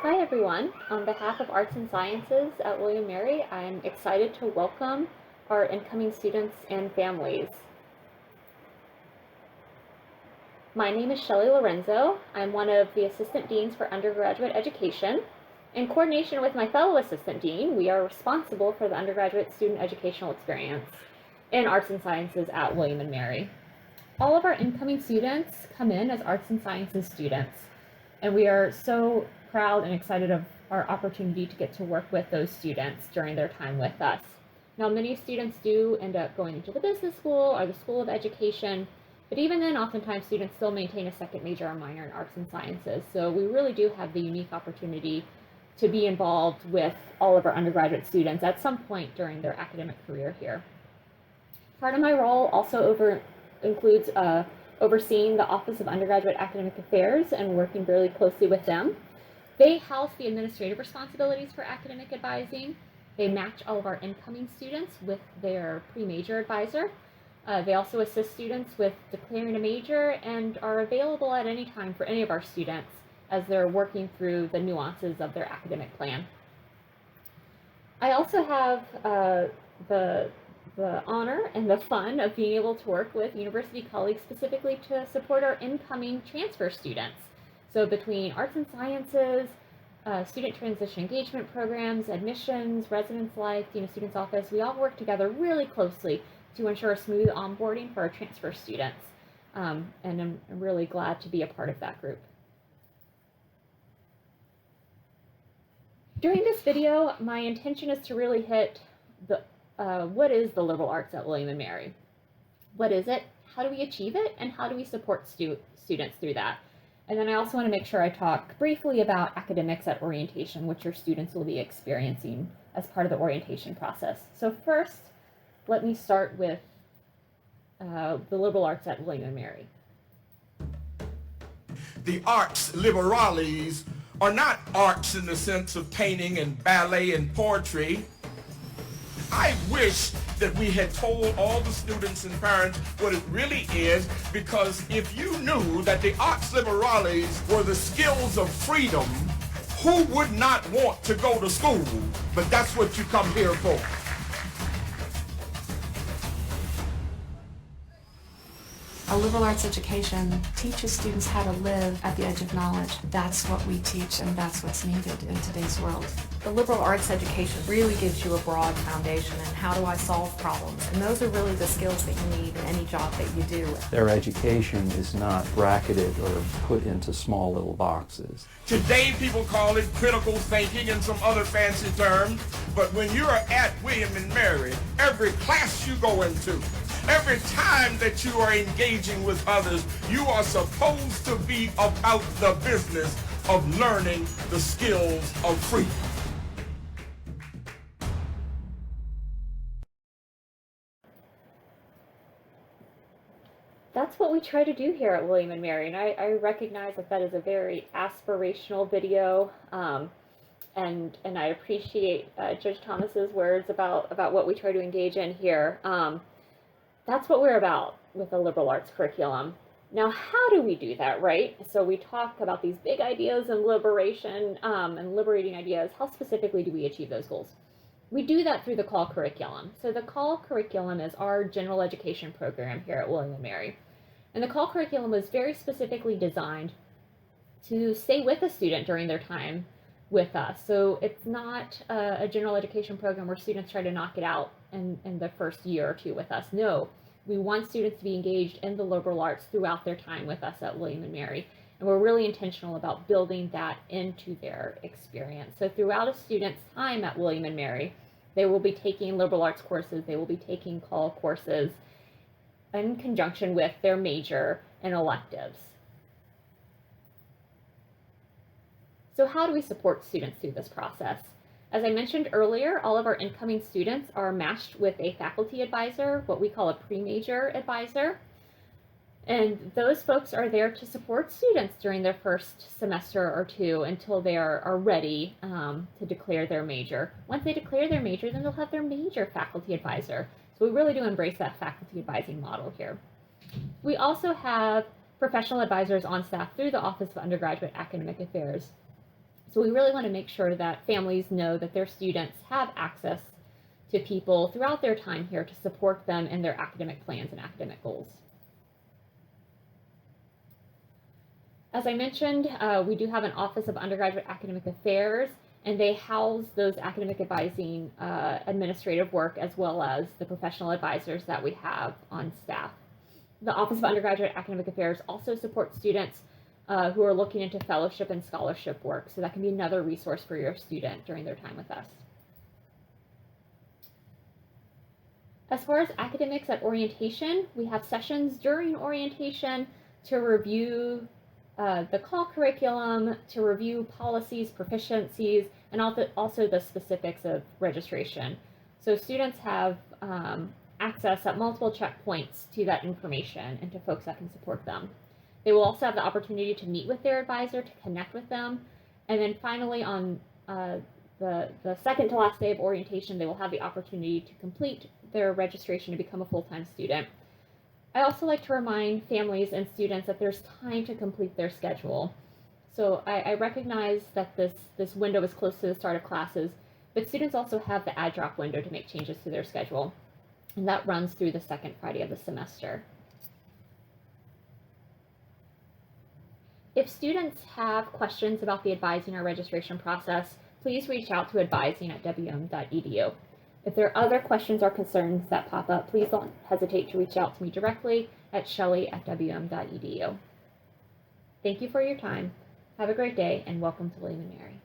Hi everyone. On behalf of Arts and Sciences at William & Mary, I'm excited to welcome our incoming students and families. My name is Shelley Lorenzo. I'm one of the Assistant Deans for Undergraduate Education. In coordination with my fellow Assistant Dean, we are responsible for the undergraduate student educational experience in Arts and Sciences at William & Mary. All of our incoming students come in as Arts and Sciences students, and we are so proud and excited of our opportunity to get to work with those students during their time with us. Now, many students do end up going into the business school or the School of Education, but even then, oftentimes students still maintain a second major or minor in arts and sciences. So we really do have the unique opportunity to be involved with all of our undergraduate students at some point during their academic career here. Part of my role also includes overseeing the Office of Undergraduate Academic Affairs and working really closely with them. They house the administrative responsibilities for academic advising. They match all of our incoming students with their pre-major advisor. They also assist students with declaring a major and are available at any time for any of our students as they're working through the nuances of their academic plan. I also have the honor and the fun of being able to work with university colleagues specifically to support our incoming transfer students. So between arts and sciences, student transition engagement programs, admissions, residence life, Dean of Students Office, we all work together really closely to ensure a smooth onboarding for our transfer students. And I'm really glad to be a part of that group. During this video, my intention is to really hit what is the liberal arts at William & Mary? What is it? How do we achieve it? And how do we support students through that? And then I also want to make sure I talk briefly about academics at orientation, which your students will be experiencing as part of the orientation process. So first, let me start with the liberal arts at William & Mary. The arts liberales are not arts in the sense of painting and ballet and poetry. I wish that we had told all the students and parents what it really is, because if you knew that the arts liberales were the skills of freedom, who would not want to go to school? But that's what you come here for. A liberal arts education teaches students how to live at the edge of knowledge. That's what we teach, and that's what's needed in today's world. The liberal arts education really gives you a broad foundation in how do I solve problems, and those are really the skills that you need in any job that you do. Their education is not bracketed or put into small little boxes. Today people call it critical thinking and some other fancy terms, but when you're at William & Mary, every class you go into, every time that you are engaging with others, you are supposed to be about the business of learning the skills of freedom. That's what we try to do here at William & Mary, and I recognize that is a very aspirational video, and I appreciate Judge Thomas's words about what we try to engage in here. That's what we're about with the liberal arts curriculum. Now, how do we do that, right? So we talk about these big ideas and liberation and liberating ideas. How specifically do we achieve those goals? We do that through the CALL curriculum. So the CALL curriculum is our general education program here at William & Mary. And the CALL curriculum was very specifically designed to stay with a student during their time with us. So it's not a general education program where students try to knock it out in the first year or two with us. No, we want students to be engaged in the liberal arts throughout their time with us at William & Mary. And we're really intentional about building that into their experience. So throughout a student's time at William & Mary, they will be taking liberal arts courses, they will be taking CALL courses in conjunction with their major and electives. So how do we support students through this process? As I mentioned earlier, all of our incoming students are matched with a faculty advisor, what we call a pre-major advisor. And those folks are there to support students during their first semester or two until they are ready to declare their major. Once they declare their major, then they'll have their major faculty advisor. So we really do embrace that faculty advising model here. We also have professional advisors on staff through the Office of Undergraduate Academic Affairs. So we really want to make sure that families know that their students have access to people throughout their time here to support them in their academic plans and academic goals. As I mentioned, we do have an Office of Undergraduate Academic Affairs, and they house those academic advising administrative work as well as the professional advisors that we have on staff. The Office of Undergraduate Academic Affairs also supports students who are looking into fellowship and scholarship work, so that can be another resource for your student during their time with us. As far as academics at orientation, we have sessions during orientation to review the call curriculum, to review policies, proficiencies, and also the specifics of registration. So students have access at multiple checkpoints to that information and to folks that can support them. They will also have the opportunity to meet with their advisor, to connect with them. And then finally, on the second to last day of orientation, they will have the opportunity to complete their registration to become a full-time student. I also like to remind families and students that there's time to complete their schedule. So I recognize that this window is close to the start of classes, but students also have the add drop window to make changes to their schedule, and that runs through the second Friday of the semester. If students have questions about the advising or registration process, please reach out to advising@wm.edu. If there are other questions or concerns that pop up, please don't hesitate to reach out to me directly at shelley@wm.edu. Thank you for your time. Have a great day, and welcome to William & Mary.